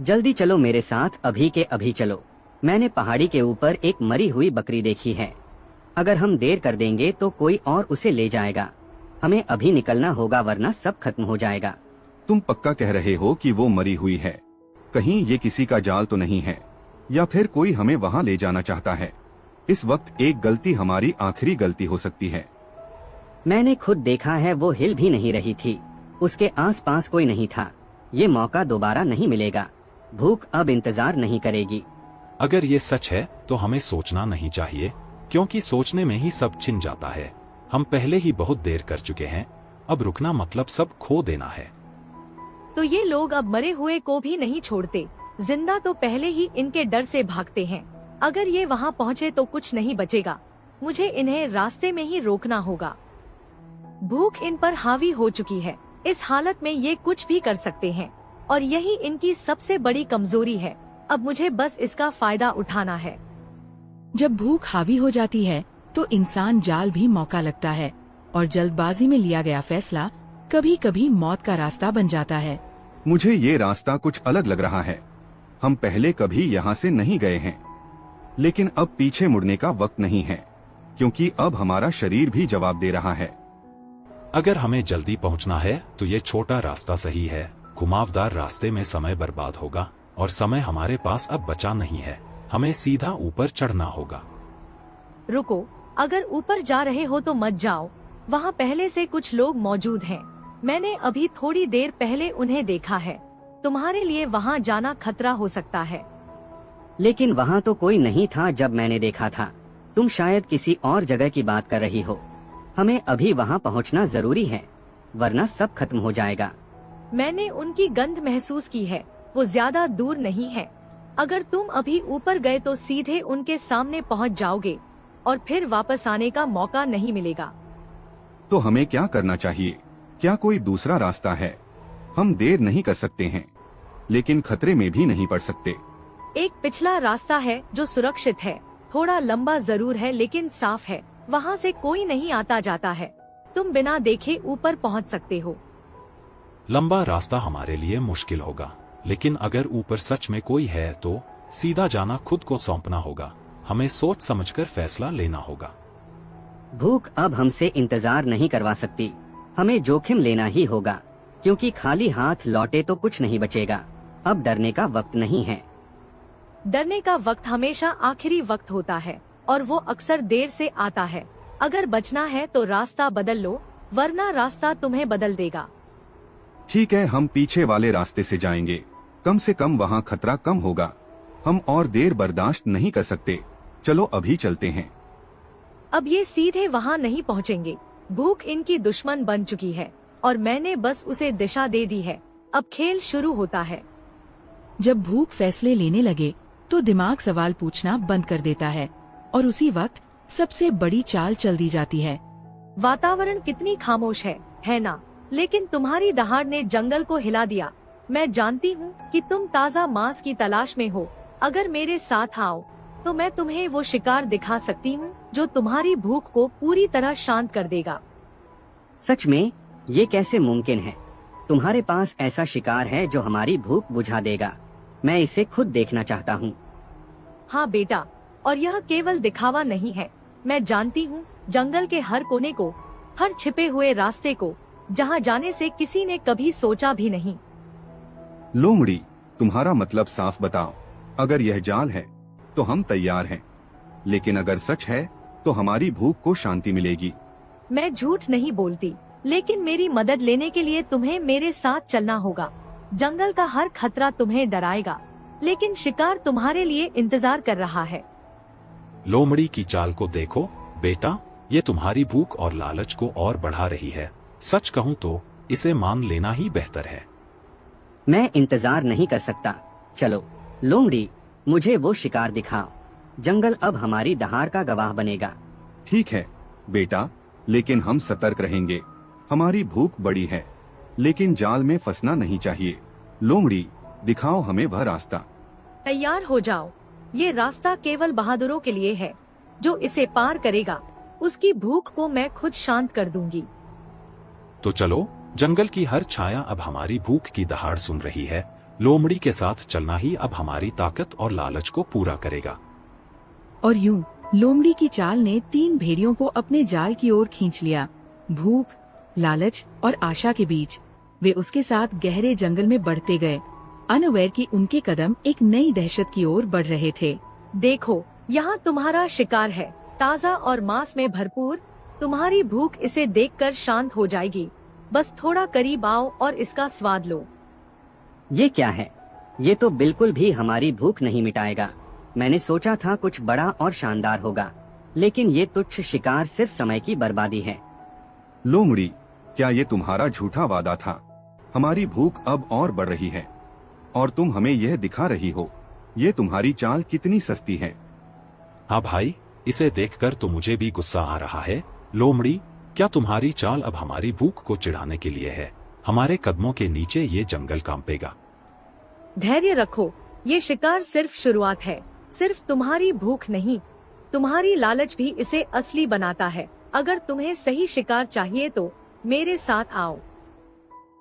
जल्दी चलो मेरे साथ, अभी के अभी चलो। मैंने पहाड़ी के ऊपर एक मरी हुई बकरी देखी है। अगर हम देर कर देंगे तो कोई और उसे ले जाएगा। हमें अभी निकलना होगा वरना सब खत्म हो जाएगा। तुम पक्का कह रहे हो कि वो मरी हुई है? कहीं ये किसी का जाल तो नहीं है, या फिर कोई हमें वहाँ ले जाना चाहता है? इस वक्त एक गलती हमारी आखिरी गलती हो सकती है। मैंने खुद देखा है, वो हिल भी नहीं रही थी। उसके आसपास कोई नहीं था। ये मौका दोबारा नहीं मिलेगा। भूख अब इंतजार नहीं करेगी। अगर ये सच है तो हमें सोचना नहीं चाहिए, क्योंकि सोचने में ही सब छिन जाता है। हम पहले ही बहुत देर कर चुके हैं। अब रुकना मतलब सब खो देना है। तो ये लोग अब मरे हुए को भी नहीं छोड़ते। जिंदा तो पहले ही इनके डर से भागते हैं। अगर ये वहाँ पहुँचे तो कुछ नहीं बचेगा। मुझे इन्हें रास्ते में ही रोकना होगा। भूख इन पर हावी हो चुकी है। इस हालत में ये कुछ भी कर सकते हैं और यही इनकी सबसे बड़ी कमजोरी है। अब मुझे बस इसका फायदा उठाना है। जब भूख हावी हो जाती है तो इंसान जाल भी मौका लगता है और जल्दबाजी में लिया गया फैसला कभी कभी मौत का रास्ता बन जाता है। मुझे ये रास्ता कुछ अलग लग रहा है। हम पहले कभी यहाँ से नहीं गए हैं, लेकिन अब पीछे मुड़ने का वक्त नहीं है, क्योंकि अब हमारा शरीर भी जवाब दे रहा है। अगर हमें जल्दी पहुंचना है तो ये छोटा रास्ता सही है। घुमावदार रास्ते में समय बर्बाद होगा और समय हमारे पास अब बचा नहीं है। हमें सीधा ऊपर चढ़ना होगा। रुको, अगर ऊपर जा रहे हो तो मत जाओ। वहाँ पहले से कुछ लोग मौजूद हैं। मैंने अभी थोड़ी देर पहले उन्हें देखा है। तुम्हारे लिए वहाँ जाना खतरा हो सकता है। लेकिन वहाँ तो कोई नहीं था जब मैंने देखा था। तुम शायद किसी और जगह की बात कर रही हो। हमें अभी वहाँ पहुँचना जरूरी है, वरना सब खत्म हो जाएगा। मैंने उनकी गंध महसूस की है। वो ज्यादा दूर नहीं है। अगर तुम अभी ऊपर गए तो सीधे उनके सामने पहुँच जाओगे और फिर वापस आने का मौका नहीं मिलेगा। तो हमें क्या करना चाहिए? क्या कोई दूसरा रास्ता है? हम देर नहीं कर सकते हैं, लेकिन खतरे में भी नहीं पड़ सकते। एक पिछला रास्ता है जो सुरक्षित है। थोड़ा लंबा जरूर है लेकिन साफ है। वहाँ से कोई नहीं आता जाता है। तुम बिना देखे ऊपर पहुँच सकते हो। लंबा रास्ता हमारे लिए मुश्किल होगा, लेकिन अगर ऊपर सच में कोई है तो सीधा जाना खुद को सौंपना होगा। हमें सोच समझकर फैसला लेना होगा। भूख अब हमसे इंतजार नहीं करवा सकती। हमें जोखिम लेना ही होगा, क्योंकि खाली हाथ लौटे तो कुछ नहीं बचेगा। अब डरने का वक्त नहीं है। डरने का वक्त हमेशा आखिरी वक्त होता है और वो अक्सर देर से आता है। अगर बचना है तो रास्ता बदल लो, वरना रास्ता तुम्हें बदल देगा। ठीक है, हम पीछे वाले रास्ते से जाएंगे। कम से कम वहाँ खतरा कम होगा। हम और देर बर्दाश्त नहीं कर सकते। चलो अभी चलते हैं। अब ये सीधे वहाँ नहीं पहुँचेंगे। भूख इनकी दुश्मन बन चुकी है और मैंने बस उसे दिशा दे दी है। अब खेल शुरू होता है। जब भूख फैसले लेने लगे तो दिमाग सवाल पूछना बंद कर देता है और उसी वक्त सबसे बड़ी चाल चल दी जाती है। वातावरण कितनी खामोश है ना? लेकिन तुम्हारी दहाड़ ने जंगल को हिला दिया। मैं जानती हूँ कि तुम ताज़ा मांस की तलाश में हो। अगर मेरे साथ आओ तो मैं तुम्हें वो शिकार दिखा सकती हूँ जो तुम्हारी भूख को पूरी तरह शांत कर देगा। सच में? ये कैसे मुमकिन है? तुम्हारे पास ऐसा शिकार है जो हमारी भूख बुझा देगा? मैं इसे खुद देखना चाहता हूँ। हाँ बेटा, और यह केवल दिखावा नहीं है। मैं जानती हूँ जंगल के हर कोने को, हर छिपे हुए रास्ते को, जहाँ जाने से किसी ने कभी सोचा भी नहीं। लोमड़ी, तुम्हारा मतलब साफ बताओ। अगर यह जाल है तो हम तैयार हैं, लेकिन अगर सच है तो हमारी भूख को शांति मिलेगी। मैं झूठ नहीं बोलती, लेकिन मेरी मदद लेने के लिए तुम्हें मेरे साथ चलना होगा। जंगल का हर खतरा तुम्हें डराएगा, लेकिन शिकार तुम्हारे लिए इंतजार कर रहा है। लोमड़ी की चाल को देखो बेटा, ये तुम्हारी भूख और लालच को और बढ़ा रही है। सच कहूँ तो इसे मान लेना ही बेहतर है। मैं इंतजार नहीं कर सकता। चलो लोमड़ी, मुझे वो शिकार दिखाओ। जंगल अब हमारी दहाड़ का गवाह बनेगा। ठीक है बेटा, लेकिन हम सतर्क रहेंगे। हमारी भूख बड़ी है, लेकिन जाल में फंसना नहीं चाहिए। लोमड़ी, दिखाओ हमें वह रास्ता। तैयार हो जाओ। ये रास्ता केवल बहादुरों के लिए है। जो इसे पार करेगा उसकी भूख को मैं खुद शांत कर दूंगी। तो चलो, जंगल की हर छाया अब हमारी भूख की दहाड़ सुन रही है। लोमड़ी के साथ चलना ही अब हमारी ताकत और लालच को पूरा करेगा। और यूं लोमड़ी की चाल ने 3 भेड़ियों को अपने जाल की ओर खींच लिया। भूख, लालच और आशा के बीच वे उसके साथ गहरे जंगल में बढ़ते गए, अनअवेयर कि उनके कदम एक नई दहशत की ओर बढ़ रहे थे। देखो, यहाँ तुम्हारा शिकार है, ताज़ा और मांस में भरपूर। तुम्हारी भूख इसे देखकर शांत हो जाएगी। बस थोड़ा करीब आओ और इसका स्वाद लो। ये क्या है? ये तो बिल्कुल भी हमारी भूख नहीं मिटाएगा। मैंने सोचा था कुछ बड़ा और शानदार होगा, लेकिन ये तुच्छ शिकार सिर्फ समय की बर्बादी है। लोमड़ी, क्या ये तुम्हारा झूठा वादा था? हमारी भूख अब और बढ़ रही है और तुम हमें यह दिखा रही हो। ये तुम्हारी चाल कितनी सस्ती है। हाँ भाई, इसे देखकर तो मुझे भी गुस्सा आ रहा है। लोमड़ी, क्या तुम्हारी चाल अब हमारी भूख को चिढ़ाने के लिए है? हमारे कदमों के नीचे ये जंगल कांपेगा। धैर्य रखो, ये शिकार सिर्फ शुरुआत है। सिर्फ तुम्हारी भूख नहीं, तुम्हारी लालच भी इसे असली बनाता है। अगर तुम्हें सही शिकार चाहिए तो मेरे साथ आओ।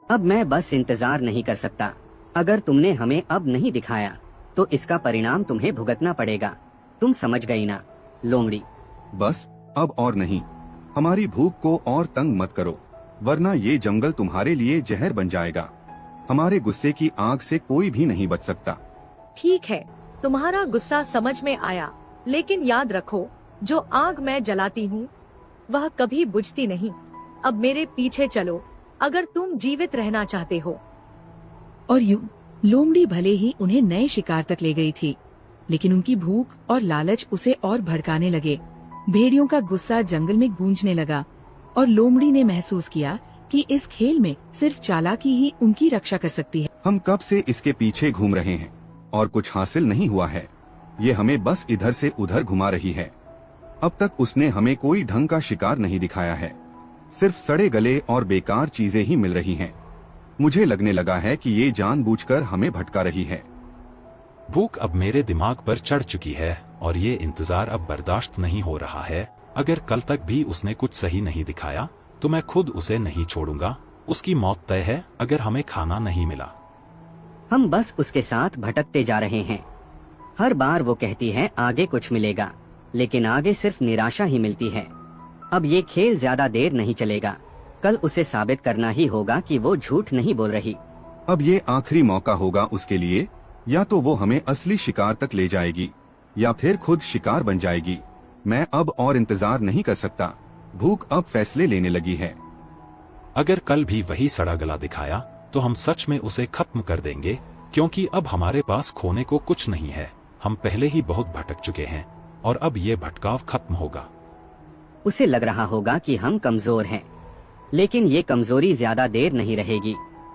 अब मैं बस इंतजार नहीं कर सकता। अगर तुमने हमें अब नहीं दिखाया तो इसका परिणाम तुम्हें भुगतना पड़ेगा। तुम समझ गई ना लोमड़ी? बस अब और नहीं। हमारी भूख को और तंग मत करो, वरना ये जंगल तुम्हारे लिए जहर बन जाएगा। हमारे गुस्से की आग से कोई भी नहीं बच सकता। ठीक है, तुम्हारा गुस्सा समझ में आया, लेकिन याद रखो, जो आग मैं जलाती हूँ वह कभी बुझती नहीं। अब मेरे पीछे चलो, अगर तुम जीवित रहना चाहते हो। और यूं लोमड़ी भले ही उन्हें नए शिकार तक ले गई थी, लेकिन उनकी भूख और लालच उसे और भड़काने लगे। भेड़ियों का गुस्सा जंगल में गूंजने लगा और लोमड़ी ने महसूस किया कि इस खेल में सिर्फ चालाकी ही उनकी रक्षा कर सकती है। हम कब से इसके पीछे घूम रहे हैं और कुछ हासिल नहीं हुआ है। ये हमें बस इधर से उधर घुमा रही है। अब तक उसने हमें कोई ढंग का शिकार नहीं दिखाया है। सिर्फ सड़े गले और बेकार चीजें ही मिल रही हैं। मुझे लगने लगा है कि ये जानबूझकर हमें भटका रही है। भूख अब मेरे दिमाग पर चढ़ चुकी है और ये इंतजार अब बर्दाश्त नहीं हो रहा है। अगर कल तक भी उसने कुछ सही नहीं दिखाया तो मैं खुद उसे नहीं छोड़ूंगा। उसकी मौत तय है अगर हमें खाना नहीं मिला। हम बस उसके साथ भटकते जा रहे हैं। हर बार वो कहती है आगे कुछ मिलेगा, लेकिन आगे सिर्फ निराशा ही मिलती है। अब ये खेल ज्यादा देर नहीं चलेगा। कल उसे साबित करना ही होगा कि वो झूठ नहीं बोल रही। अब ये आखिरी मौका होगा उसके लिए। या तो वो हमें असली शिकार तक ले जाएगी या फिर खुद शिकार बन जाएगी। मैं अब और इंतजार नहीं कर सकता। भूख अब फैसले लेने लगी है। अगर कल भी वही सड़ा गला दिखाया तो हम सच में उसे खत्म कर देंगे, क्योंकि अब हमारे पास खोने को कुछ नहीं है। हम पहले ही बहुत भटक चुके हैं और अब ये भटकाव खत्म होगा। उसे लग रहा होगा कि हम कमजोर हैं, लेकिन ये कमजोरी ज्यादा देर नहीं रहेगी।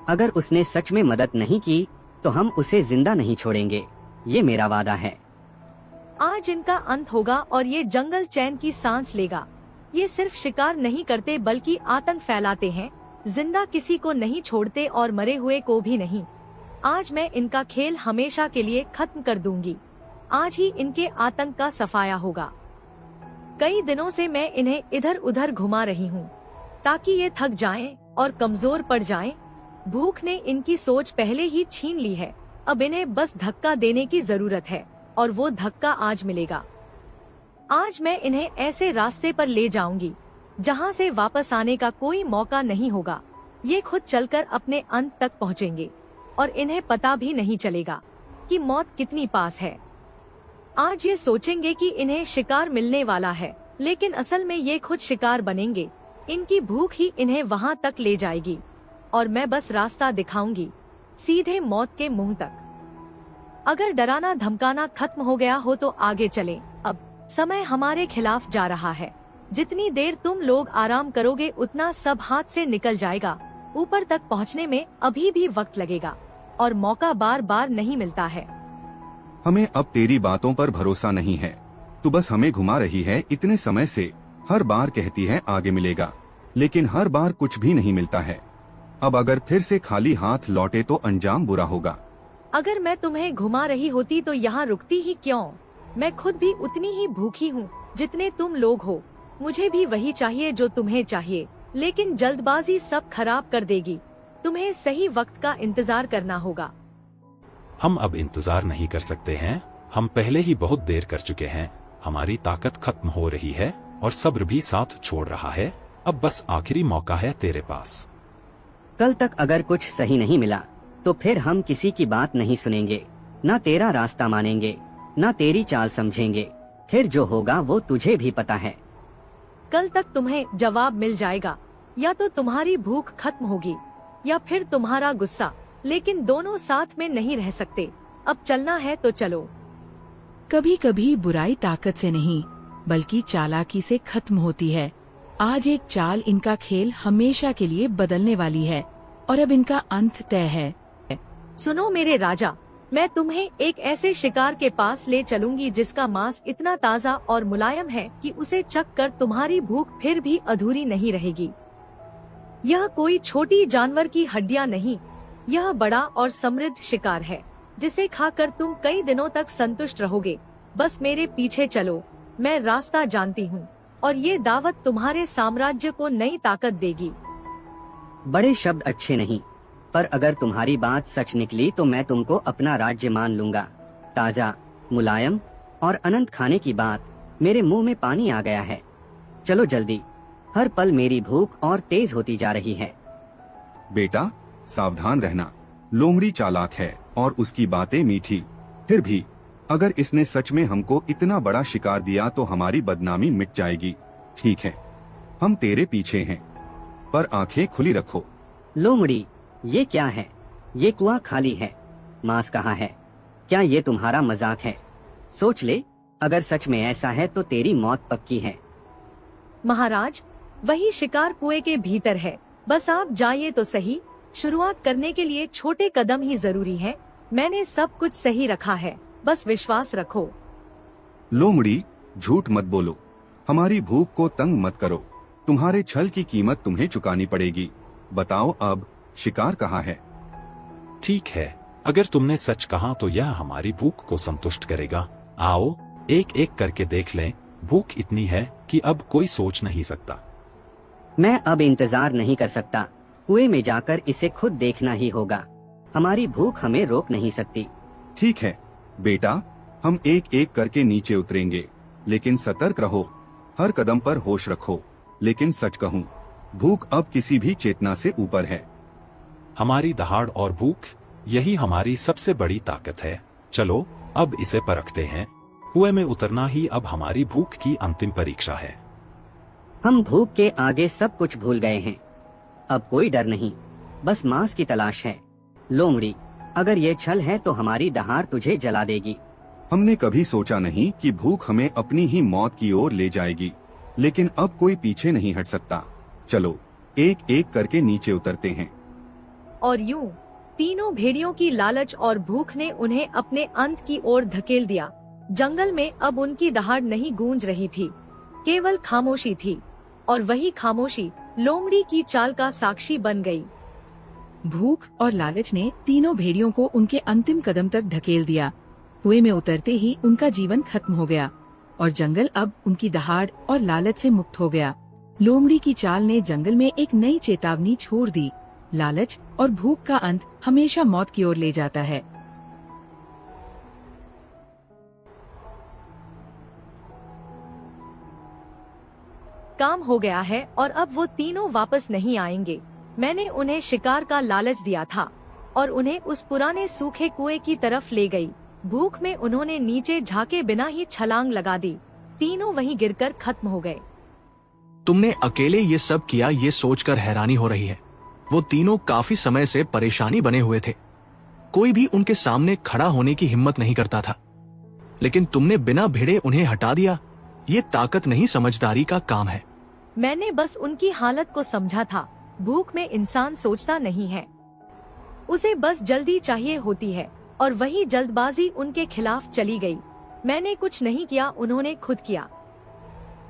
अगर उसने सच में मदद नहीं की तो हम उसे जिंदा नहीं छोड़ेंगे। ये मेरा वादा है। आज इनका अंत होगा और ये जंगल चैन की सांस लेगा। ये सिर्फ शिकार नहीं करते बल्कि आतंक फैलाते हैं। जिंदा किसी को नहीं छोड़ते और मरे हुए को भी नहीं। आज मैं इनका खेल हमेशा के लिए खत्म कर दूंगी। आज ही इनके आतंक का सफाया होगा। कई दिनों से मैं इन्हें इधर उधर घुमा रही हूँ ताकि ये थक जाएं और कमजोर पड़ जाएं। भूख ने इनकी सोच पहले ही छीन ली है। अब इन्हें बस धक्का देने की जरूरत है और वो धक्का आज मिलेगा। आज मैं इन्हें ऐसे रास्ते पर ले जाऊंगी जहाँ से वापस आने का कोई मौका नहीं होगा। ये खुद चलकर अपने अंत तक पहुँचेंगे और इन्हें पता भी नहीं चलेगा कि मौत कितनी पास है। आज ये सोचेंगे कि इन्हें शिकार मिलने वाला है, लेकिन असल में ये खुद शिकार बनेंगे। इनकी भूख ही इन्हें वहाँ तक ले जाएगी और मैं बस रास्ता दिखाऊंगी, सीधे मौत के मुंह तक। अगर डराना धमकाना खत्म हो गया हो तो आगे चलें। अब समय हमारे खिलाफ जा रहा है। जितनी देर तुम लोग आराम करोगे उतना सब हाथ से निकल जाएगा। ऊपर तक पहुंचने में अभी भी वक्त लगेगा और मौका बार बार नहीं मिलता है। हमें अब तेरी बातों पर भरोसा नहीं है। तू बस हमें घुमा रही है इतने समय से। हर बार कहती है आगे मिलेगा, लेकिन हर बार कुछ भी नहीं मिलता है। अब अगर फिर से खाली हाथ लौटे तो अंजाम बुरा होगा। अगर मैं तुम्हें घुमा रही होती तो यहाँ रुकती ही क्यों? मैं खुद भी उतनी ही भूखी हूँ जितने तुम लोग हो। मुझे भी वही चाहिए जो तुम्हें चाहिए, लेकिन जल्दबाजी सब खराब कर देगी। तुम्हें सही वक्त का इंतजार करना होगा। हम अब इंतजार नहीं कर सकते हैं, हम पहले ही बहुत देर कर चुके हैं, हमारी ताकत खत्म हो रही है और सब्र भी साथ छोड़ रहा है, अब बस आखिरी मौका है तेरे पास। कल तक अगर कुछ सही नहीं मिला तो फिर हम किसी की बात नहीं सुनेंगे, ना तेरा रास्ता मानेंगे, ना तेरी चाल समझेंगे, फिर जो होगा वो तुझे भी पता है। कल तक तुम्हें जवाब मिल जाएगा, या तो तुम्हारी भूख खत्म होगी या फिर तुम्हारा गुस्सा, लेकिन दोनों साथ में नहीं रह सकते। अब चलना है तो चलो। कभी कभी बुराई ताकत से नहीं बल्कि चालाकी से खत्म होती है। आज एक चाल इनका खेल हमेशा के लिए बदलने वाली है और अब इनका अंत तय है। सुनो मेरे राजा, मैं तुम्हें एक ऐसे शिकार के पास ले चलूंगी जिसका मांस इतना ताज़ा और मुलायम है कि उसे चख कर तुम्हारी भूख फिर भी अधूरी नहीं रहेगी। यह कोई छोटी जानवर की हड्डियां नहीं, यह बड़ा और समृद्ध शिकार है जिसे खाकर तुम कई दिनों तक संतुष्ट रहोगे। बस मेरे पीछे चलो, मैं रास्ता जानती हूँ और ये दावत तुम्हारे साम्राज्य को नई ताकत देगी। बड़े शब्द अच्छे नहीं, पर अगर तुम्हारी बात सच निकली तो मैं तुमको अपना राज्य मान लूंगा। ताजा, मुलायम और अनंत खाने की बात, मेरे मुंह में पानी आ गया है। चलो जल्दी, हर पल मेरी भूख और तेज होती जा रही है। बेटा सावधान रहना, लोमड़ी चालाक है और उसकी बातें मीठी, फिर भी अगर इसने सच में हमको इतना बड़ा शिकार दिया तो हमारी बदनामी मिट जाएगी। ठीक है, हम तेरे पीछे हैं, पर आंखें खुली रखो। लोमड़ी, ये क्या है? ये कुआं खाली है, मांस कहाँ है? क्या ये तुम्हारा मजाक है? सोच ले, अगर सच में ऐसा है तो तेरी मौत पक्की है। महाराज, वही शिकार कुएं के भीतर है, बस आप जाइए तो सही। शुरुआत करने के लिए छोटे कदम ही जरूरी हैं। मैंने सब कुछ सही रखा है, बस विश्वास रखो। लोमड़ी, झूठ मत बोलो, हमारी भूख को तंग मत करो, तुम्हारे छल की कीमत तुम्हें चुकानी पड़ेगी। बताओ अब शिकार कहाँ है? ठीक है, अगर तुमने सच कहा तो यह हमारी भूख को संतुष्ट करेगा। आओ एक एक करके देख लें, भूख इतनी है कि अब कोई सोच नहीं सकता। मैं अब इंतजार नहीं कर सकता, कुएं में जाकर इसे खुद देखना ही होगा। हमारी भूख हमें रोक नहीं सकती। ठीक है बेटा, हम एक एक करके नीचे उतरेंगे, लेकिन सतर्क रहो, हर कदम पर होश रखो। लेकिन सच कहूँ, भूख अब किसी भी चेतना से ऊपर है। हमारी दहाड़ और भूख, यही हमारी सबसे बड़ी ताकत है। चलो अब इसे परखते हैं। कुएं में उतरना ही अब हमारी भूख की अंतिम परीक्षा है। हम भूख के आगे सब कुछ भूल गए हैं। अब कोई डर नहीं, बस मांस की तलाश है। लोमड़ी, अगर ये छल है तो हमारी दहाड़ तुझे जला देगी। हमने कभी सोचा नहीं कि भूख हमें अपनी ही मौत की ओर ले जाएगी, लेकिन अब कोई पीछे नहीं हट सकता। चलो एक एक करके नीचे उतरते हैं। और यूं तीनों भेड़ियों की लालच और भूख ने उन्हें अपने अंत की ओर धकेल दिया। जंगल में अब उनकी दहाड़ नहीं गूंज रही थी, केवल खामोशी थी, और वही खामोशी लोमड़ी की चाल का साक्षी बन गई। भूख और लालच ने तीनों भेड़ियों को उनके अंतिम कदम तक ढकेल दिया। कुएं में उतरते ही उनका जीवन खत्म हो गया और जंगल अब उनकी दहाड़ और लालच से मुक्त हो गया। लोमड़ी की चाल ने जंगल में एक नई चेतावनी छोड़ दी। लालच और भूख का अंत हमेशा मौत की ओर ले जाता है। काम हो गया है और अब वो तीनों वापस नहीं आएंगे। मैंने उन्हें शिकार का लालच दिया था और उन्हें उस पुराने सूखे कुएं की तरफ ले गई। भूख में उन्होंने नीचे झाके बिना ही छलांग लगा दी। तीनों वहीं गिरकर खत्म हो गए। तुमने अकेले ये सब किया, ये सोचकर हैरानी हो रही है। वो तीनों काफी समय से परेशानी बने हुए थे, कोई भी उनके सामने खड़ा होने की हिम्मत नहीं करता था, लेकिन तुमने बिना भिड़े उन्हें हटा दिया। ये ताकत नहीं, समझदारी का काम है। मैंने बस उनकी हालत को समझा था। भूख में इंसान सोचता नहीं है, उसे बस जल्दी चाहिए होती है, और वही जल्दबाजी उनके खिलाफ चली गई। मैंने कुछ नहीं किया, उन्होंने खुद किया।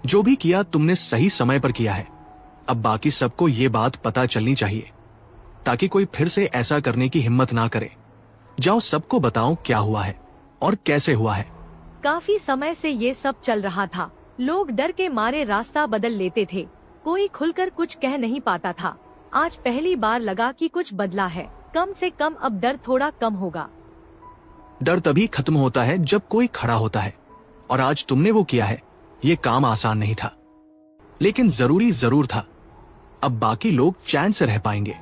जो भी किया तुमने सही समय पर किया है। अब बाकी सबको ये बात पता चलनी चाहिए, ताकि कोई फिर से ऐसा करने की हिम्मत ना करे। जाओ सबको बताओ क्या हुआ है और कैसे हुआ है। काफी समय से ये सब चल रहा था। लोग डर के मारे रास्ता बदल लेते थे, कोई खुलकर कुछ कह नहीं पाता था। आज पहली बार लगा कि कुछ बदला है। कम से कम अब डर थोड़ा कम होगा। डर तभी खत्म होता है जब कोई खड़ा होता है, और आज तुमने वो किया है। ये काम आसान नहीं था, लेकिन जरूरी जरूर था। अब बाकी लोग चैन से रह पाएंगे।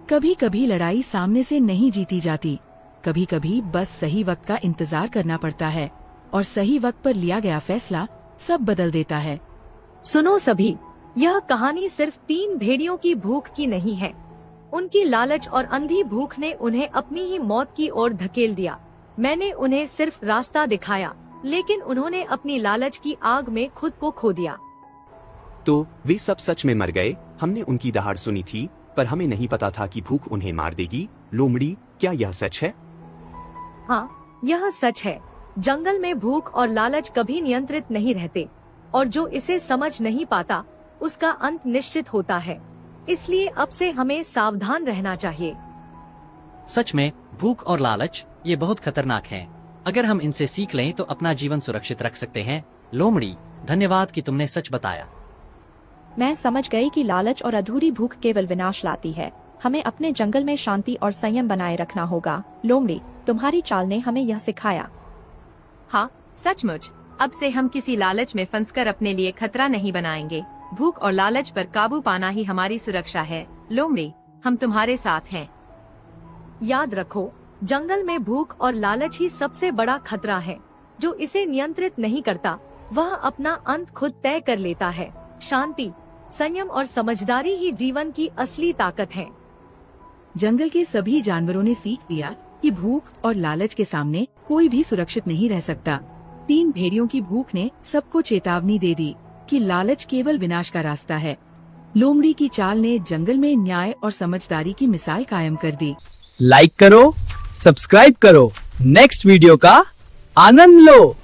कभी कभी लड़ाई सामने से नहीं जीती जाती, कभी कभी बस सही वक्त का इंतजार करना पड़ता है, और सही वक्त पर लिया गया फैसला सब बदल देता है। सुनो सभी, यह कहानी सिर्फ 3 भेड़ियों की भूख की नहीं है। उनकी लालच और अंधी भूख ने उन्हें अपनी ही मौत की ओर धकेल दिया। मैंने उन्हें सिर्फ रास्ता दिखाया, लेकिन उन्होंने अपनी लालच की आग में खुद को खो दिया। तो वे सब सच में मर गए। हमने उनकी दहाड़ सुनी थी, पर हमें नहीं पता था कि भूख उन्हें मार देगी। लोमड़ी, क्या यह सच है? हाँ, यह सच है। जंगल में भूख और लालच कभी नियंत्रित नहीं रहते, और जो इसे समझ नहीं पाता उसका अंत निश्चित होता है। इसलिए अब से हमें सावधान रहना चाहिए। सच में भूख और लालच ये बहुत खतरनाक हैं। अगर हम इनसे सीख लें तो अपना जीवन सुरक्षित रख सकते हैं। लोमड़ी, धन्यवाद कि तुमने सच बताया। मैं समझ गई कि लालच और अधूरी भूख केवल विनाश लाती है। हमें अपने जंगल में शांति और संयम बनाए रखना होगा। लोमड़ी, तुम्हारी चाल ने हमें यह सिखाया। हाँ, सचमुच। अब से हम किसी लालच में फंसकर अपने लिए खतरा नहीं बनाएंगे। भूख और लालच पर काबू पाना ही हमारी सुरक्षा है। लोमड़ी, हम तुम्हारे साथ हैं। याद रखो, जंगल में भूख और लालच ही सबसे बड़ा खतरा है। जो इसे नियंत्रित नहीं करता वह अपना अंत खुद तय कर लेता है। शांति, संयम और समझदारी ही जीवन की असली ताकत है। जंगल के सभी जानवरों ने सीख लिया कि भूख और लालच के सामने कोई भी सुरक्षित नहीं रह सकता। 3 भेड़ियों की भूख ने सबको चेतावनी दे दी कि लालच केवल विनाश का रास्ता है। लोमड़ी की चाल ने जंगल में न्याय और समझदारी की मिसाल कायम कर दी। लाइक करो, सब्सक्राइब करो, नेक्स्ट वीडियो का आनंद लो।